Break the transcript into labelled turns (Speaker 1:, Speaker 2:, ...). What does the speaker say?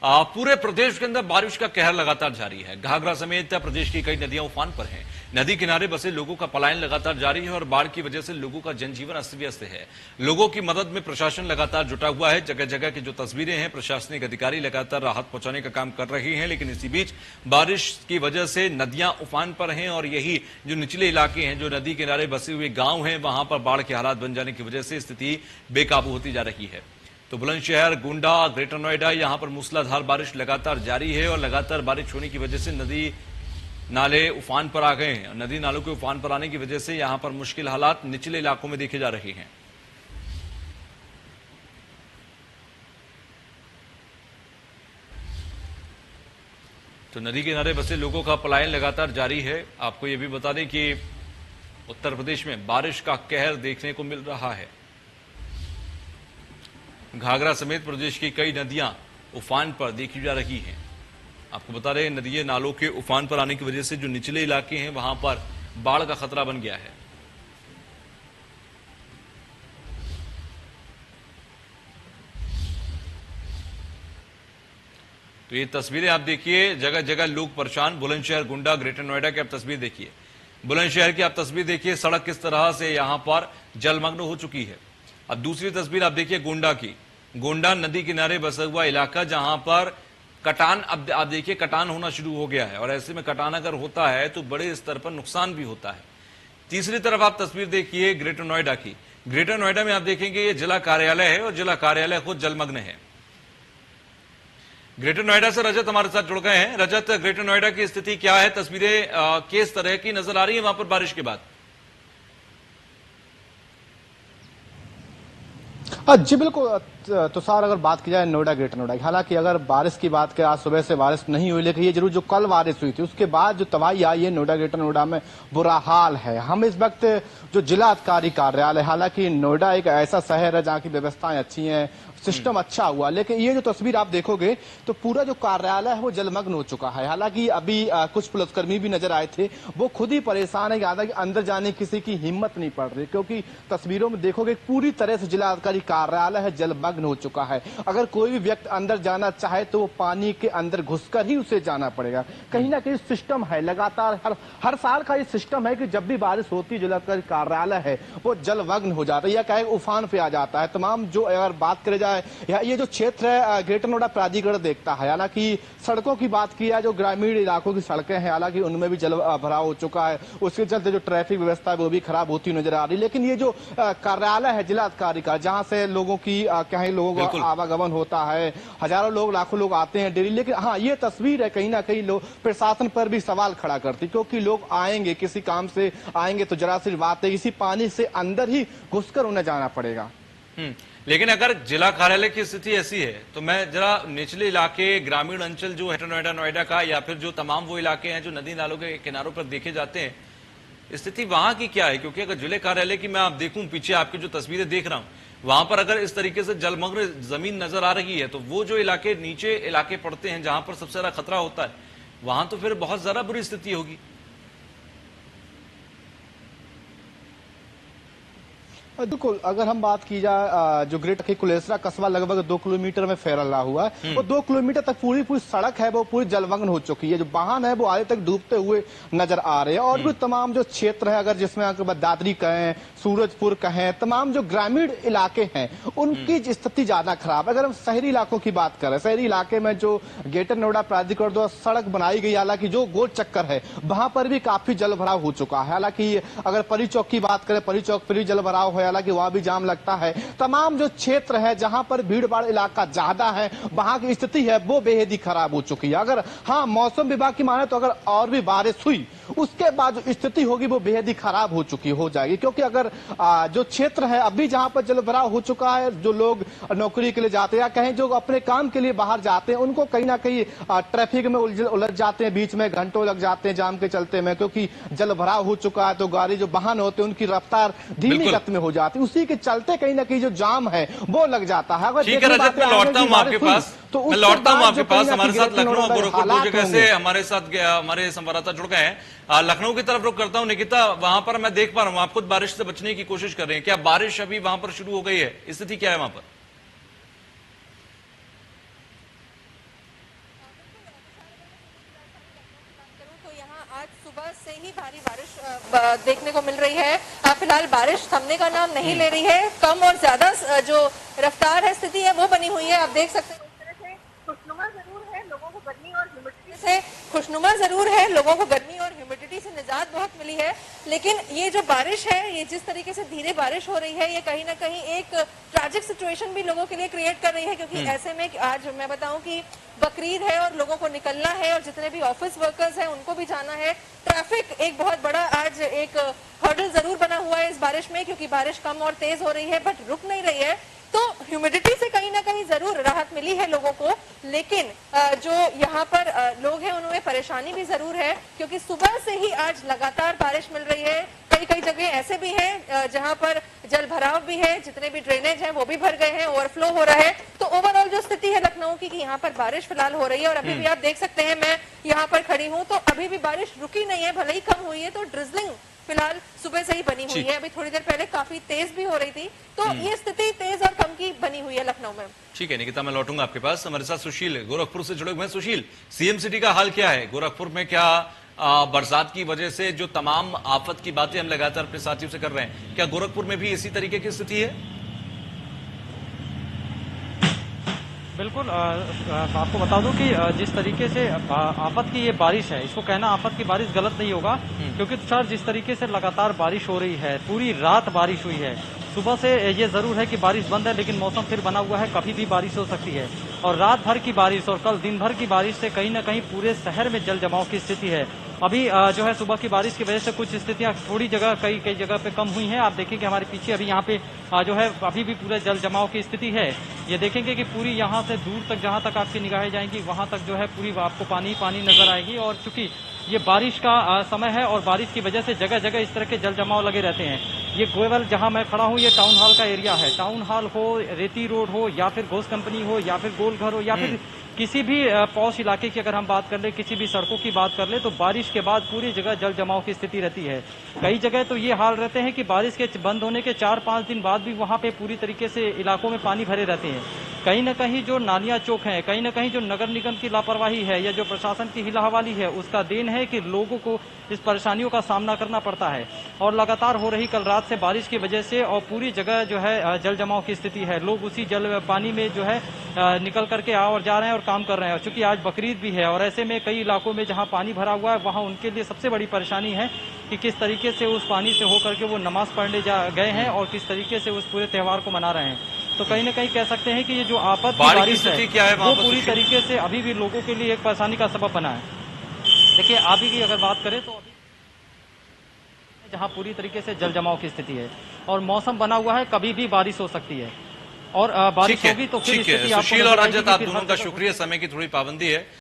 Speaker 1: पूरे प्रदेश के अंदर बारिश का कहर लगातार जारी है। घाघरा समेत प्रदेश की कई नदियां उफान पर हैं। नदी किनारे बसे लोगों का पलायन लगातार जारी है और बाढ़ की वजह से लोगों का जनजीवन अस्त व्यस्त है। लोगों की मदद में प्रशासन लगातार जुटा हुआ है। जगह जगह की जो तस्वीरें हैं, प्रशासनिक अधिकारी लगातार राहत पहुंचाने का काम कर रहे हैं, लेकिन इसी बीच बारिश की वजह से नदियां उफान पर हैं और यही जो निचले इलाके हैं, जो नदी किनारे बसे हुए गांव हैं, वहां पर बाढ़ के हालात बन जाने की वजह से स्थिति बेकाबू होती जा रही है। तो बुलंदशहर, गोंडा, ग्रेटर नोएडा, यहां पर मूसलाधार बारिश लगातार जारी है और लगातार बारिश होने की वजह से नदी नाले उफान पर आ गए हैं। नदी नालों के उफान पर आने की वजह से यहां पर मुश्किल हालात निचले इलाकों में देखे जा रहे हैं। तो नदी किनारे बसे लोगों का पलायन लगातार जारी है। आपको यह भी बता दें कि उत्तर प्रदेश में बारिश का कहर देखने को मिल रहा है। घाघरा समेत प्रदेश की कई नदियां उफान पर देखी जा रही हैं। आपको बता रहे हैं, नदियों नालों के उफान पर आने की वजह से जो निचले इलाके हैं, वहां पर बाढ़ का खतरा बन गया है। तो ये तस्वीरें आप देखिए, जगह जगह लोग परेशान। बुलंदशहर, गोंडा, ग्रेटर नोएडा की आप तस्वीर देखिए। बुलंदशहर की आप तस्वीर देखिए, सड़क किस तरह से यहां पर जलमग्न हो चुकी है। अब दूसरी तस्वीर आप देखिए गोंडा की। गोंडा नदी किनारे बसा हुआ इलाका, जहां पर कटान, अब आप देखिए कटान होना शुरू हो गया है और ऐसे में कटान अगर होता है तो बड़े स्तर पर नुकसान भी होता है। तीसरी तरफ आप तस्वीर देखिए ग्रेटर नोएडा की। ग्रेटर नोएडा में आप देखेंगे ये जिला कार्यालय है और जिला कार्यालय खुद जलमग्न है। ग्रेटर नोएडा से रजत हमारे साथ जुड़ गए हैं। रजत, ग्रेटर नोएडा की स्थिति क्या है? तस्वीरें किस तरह की नजर आ रही है वहां पर बारिश के बाद?
Speaker 2: जी बिल्कुल तुषार, अगर बात की जाए नोएडा, ग्रेटर नोएडा की, हालांकि अगर बारिश की बात करें, आज सुबह से बारिश नहीं हुई, लेकिन ये जरूर जो कल बारिश हुई थी उसके बाद जो तबाही आई है नोएडा, ग्रेटर नोएडा में बुरा हाल है। हम इस वक्त जो जिला अधिकारी कार्यालय, हालांकि नोएडा एक ऐसा शहर है जहाँ की व्यवस्थाएं अच्छी हैं, सिस्टम अच्छा हुआ, लेकिन ये जो तस्वीर आप देखोगे तो पूरा जो कार्यालय है वो जलमग्न हो चुका है। हालांकि अभी कुछ पुलिसकर्मी भी नजर आए थे, वो खुद ही परेशान है कि अंदर जाने किसी की हिम्मत नहीं पड़ रही, क्योंकि तस्वीरों में देखोगे पूरी तरह से जिला अधिकारी कार्यालय है जलमग्न हो चुका है। अगर कोई भी व्यक्ति अंदर जाना चाहे तो वो पानी के अंदर घुसकर ही उसे जाना पड़ेगा। कहीं ना कहीं सिस्टम है लगातार, हर साल का ये सिस्टम है कि जब भी बारिश होती है जिला अधिकारी कार्यालय है वो जलमग्न हो जाता है या कहे उफान पे आ जाता है। तमाम जो अगर बात करे ये जो क्षेत्र है ग्रेटर नोएडा प्राधिकरण देखता है। हालांकि सड़कों की बात की है, जो ग्रामीण इलाकों की सड़कें हैं, हालांकि उनमें भी जल भराव हो चुका है, उसके चलते जो ट्रैफिक व्यवस्था है वो भी खराब होती नजर आ रही। लेकिन ये जो कार्यालय है जिला अधिकारी का, जहां से लोगों की कहीं लोगों का आवागमन होता है, हजारों लोग, लाखों लोग आते हैं डेली, लेकिन हाँ ये तस्वीर है कहीं ना कहीं लोग प्रशासन पर भी सवाल खड़ा करती, क्योंकि लोग आएंगे, किसी काम से आएंगे तो जरा सी बात है, इसी पानी से अंदर ही घुसकर उन्हें जाना पड़ेगा।
Speaker 1: लेकिन अगर जिला कार्यालय की स्थिति ऐसी है तो मैं जरा निचले इलाके, ग्रामीण अंचल जो है नोएडा, नोएडा का, या फिर जो तमाम वो इलाके हैं जो नदी नालों के किनारों पर देखे जाते हैं, स्थिति वहां की क्या है? क्योंकि अगर जिले कार्यालय की मैं आप देखूं, पीछे आपकी जो तस्वीरें देख रहा हूं, वहां पर अगर इस तरीके से जलमग्न जमीन नजर आ रही है तो वो जो इलाके नीचे इलाके पड़ते हैं जहां पर सबसे ज्यादा खतरा होता है, वहां तो फिर बहुत ज्यादा बुरी स्थिति होगी।
Speaker 2: बिल्कुल, अगर हम बात की जाए जो ग्रेटर की कुलेसरा कस्बा लगभग 2 किलोमीटर में फैला हुआ है, वो 2 किलोमीटर तक पूरी सड़क है वो पूरी जलमग्न हो चुकी है। जो वाहन है वो आगे तक डूबते हुए नजर आ रहे हैं। और भी तमाम जो क्षेत्र है, अगर जिसमें दादरी कहें, सूरजपुर कहें, तमाम जो ग्रामीण इलाके हैं उनकी स्थिति ज्यादा खराब है। अगर हम शहरी इलाकों की बात करें, शहरी इलाके में जो ग्रेटर नोएडा प्राधिकरण द्वारा सड़क बनाई गई, हालांकि जो गोल चक्कर है वहां पर भी काफी जल भराव हो चुका है। हालांकि अगर परी चौक की बात करें, परी चौक पर भी जल भराव है, हालांकि वहां भी जाम लगता है। तमाम जो क्षेत्र है जहां पर भीड़ भाड़ इलाका ज्यादा है, वहां की स्थिति है वो बेहद ही खराब हो चुकी है। अगर हाँ मौसम विभाग की माने तो अगर और भी बारिश हुई उसके बाद जो स्थिति होगी वो बेहद ही खराब हो जाएगी, क्योंकि अगर जो क्षेत्र है अभी जहां पर जल भराव हो चुका है, जो लोग नौकरी के लिए जाते हैं या कहीं जो अपने काम के लिए बाहर जाते हैं, उनको कहीं ना कहीं ट्रैफिक में उलझ जाते हैं, बीच में घंटों लग जाते हैं जाम के चलते में, क्योंकि जल भराव हो चुका है। तो गाड़ी जो वाहन होते हैं उनकी रफ्तार धीमी गति में हो जाती है, उसी के चलते कहीं ना कहीं जो जाम है वो लग जाता है। अगर
Speaker 1: ठीक है रजत, मैं लौटता हूं आपके पास, मैं लौटता हूं आपके पास। हमारे साथ लखनऊ गोरखपुर दो जगह से हमारे साथ हमारे संवाददाता जुड़ गए हैं। लखनऊ की तरफ रुख करता हूं। निकिता, वहां पर मैं देख पा रहा हूं आप खुद बारिश से बचने की कोशिश कर रहे हैं, क्या बारिश अभी वहां पर शुरू हो गई है? स्थिति क्या है वहां पर?
Speaker 3: आज सुबह से ही भारी बारिश देखने को मिल रही है। फिलहाल बारिश थमने का नाम नहीं ले रही है। कम और ज्यादा जो रफ्तार है, स्थिति है, वो बनी हुई है। आप देख सकते हैं इस तरह से खुशनुमा जरूर है, लोगों को गर्मी और ह्यूमिडिटी से निजात बहुत मिली है। लेकिन ये जो बारिश है, ये जिस तरीके से धीरे बारिश हो रही है, ये कहीं ना कहीं एक ट्रैजिक सिचुएशन भी लोगों के लिए क्रिएट कर रही है, क्योंकि ऐसे में आज मैं बताऊं कि बकरीद है और लोगों को निकलना है और जितने भी ऑफिस वर्कर्स हैं उनको भी जाना है। ट्रैफिक एक बहुत बड़ा आज एक हर्डल जरूर बना हुआ है इस बारिश में, क्योंकि बारिश कम और तेज हो रही है बट रुक नहीं रही है। तो ह्यूमिडिटी से कहीं ना कहीं जरूर राहत मिली है लोगों को, लेकिन जो यहाँ पर लोग हैं उनमें परेशानी भी जरूर है, क्योंकि सुबह से ही आज लगातार बारिश मिल रही है। कई कई जगह ऐसे भी हैं जहां पर जल भराव भी है, जितने भी ड्रेनेज हैं वो भी भर गए हैं, ओवरफ्लो हो रहा है। तो ओवरऑल जो स्थिति है लखनऊ की, यहाँ पर बारिश फिलहाल हो रही है और अभी भी आप देख सकते हैं, मैं यहाँ पर खड़ी हूँ तो अभी भी बारिश रुकी नहीं है, भले ही कम हुई है। तो ड्रिजलिंग फिलहाल सुबह से ही बनी हुई है। अभी थोड़ी देर पहले काफी तेज भी हो रही थी। तो ये स्थिति तेज और कम की बनी हुई है लखनऊ में।
Speaker 1: ठीक है निकिता, मैं लौटूंगा आपके पास। हमारे साथ सुशील गोरखपुर से जुड़े हुए हैं। सुशील, सीएम सिटी का हाल क्या है? गोरखपुर में क्या बरसात की वजह से जो तमाम आफत की बातें हम लगातार अपने साथियों से कर रहे हैं, क्या गोरखपुर में भी इसी तरीके की स्थिति है?
Speaker 4: बिल्कुल, आपको बता दूं कि जिस तरीके से आफत की ये बारिश है, इसको कहना आफत की बारिश गलत नहीं होगा, क्योंकि तुषार जिस तरीके से लगातार बारिश हो रही है, पूरी रात बारिश हुई है। सुबह से ये जरूर है कि बारिश बंद है, लेकिन मौसम फिर बना हुआ है, कभी भी बारिश हो सकती है। और रात भर की बारिश और कल दिन भर की बारिश से कहीं न कहीं पूरे शहर में जल जमाव की स्थिति है। अभी जो है सुबह की बारिश की वजह से कुछ स्थितियां थोड़ी जगह कई जगह पे कम हुई हैं। आप देखेंगे हमारे पीछे अभी यहाँ पे जो है अभी भी पूरे जल जमाव की स्थिति है। ये देखेंगे कि पूरी यहाँ से दूर तक जहाँ तक आपकी निगाहें जाएंगी वहाँ तक जो है पूरी आपको पानी पानी नजर आएगी। और चूंकि ये बारिश का समय है और बारिश की वजह से जगह जगह इस तरह के जल जमाव लगे रहते हैं। ये गोयल जहां मैं खड़ा हूं, ये टाउन हॉल का एरिया है। टाउन हॉल हो, रेती रोड हो, या फिर घोष कंपनी हो, या फिर गोलघर हो, या फिर किसी भी पॉश इलाके की अगर हम बात कर ले, किसी भी सड़कों की बात कर ले, तो बारिश के बाद पूरी जगह जल जमाव की स्थिति रहती है। कई जगह तो ये हाल रहते हैं कि बारिश के बंद होने के 4-5 दिन बाद भी वहां पे पूरी तरीके से इलाकों में पानी भरे रहते हैं। कहीं न कहीं जो नालियां चौक हैं, कहीं न कहीं जो नगर निगम की लापरवाही है या जो प्रशासन की हिलाहवाली है, उसका देन है कि लोगों को इस परेशानियों का सामना करना पड़ता है। और लगातार हो रही कल रात से बारिश की वजह से और पूरी जगह जो है जल जमाव की स्थिति है। लोग उसी जल पानी में जो है निकल करके आ और जा रहे हैं और काम कर रहे हैं। और चूंकि आज बकरीद भी है और ऐसे में कई इलाकों में जहां पानी भरा हुआ है, वहां उनके लिए सबसे बड़ी परेशानी है कि किस तरीके से उस पानी से होकर के वो नमाज पढ़ने गए हैं और किस तरीके से उस पूरे त्योहार को मना रहे हैं। तो कहीं न कहीं कह सकते हैं कि ये जो आफत की बारिश है,
Speaker 1: क्या है
Speaker 4: वो पूरी तरीके से अभी भी लोगों के लिए एक परेशानी का सबब बना है। देखिए, अभी की अगर बात करें तो अभी जहां पूरी तरीके से जल जमाव की स्थिति है और मौसम बना हुआ है, कभी भी बारिश हो सकती है और बारिश होगी तो फिर
Speaker 1: सुशील और रजत, आप दोनों का शुक्रिया। समय की थोड़ी पाबंदी है।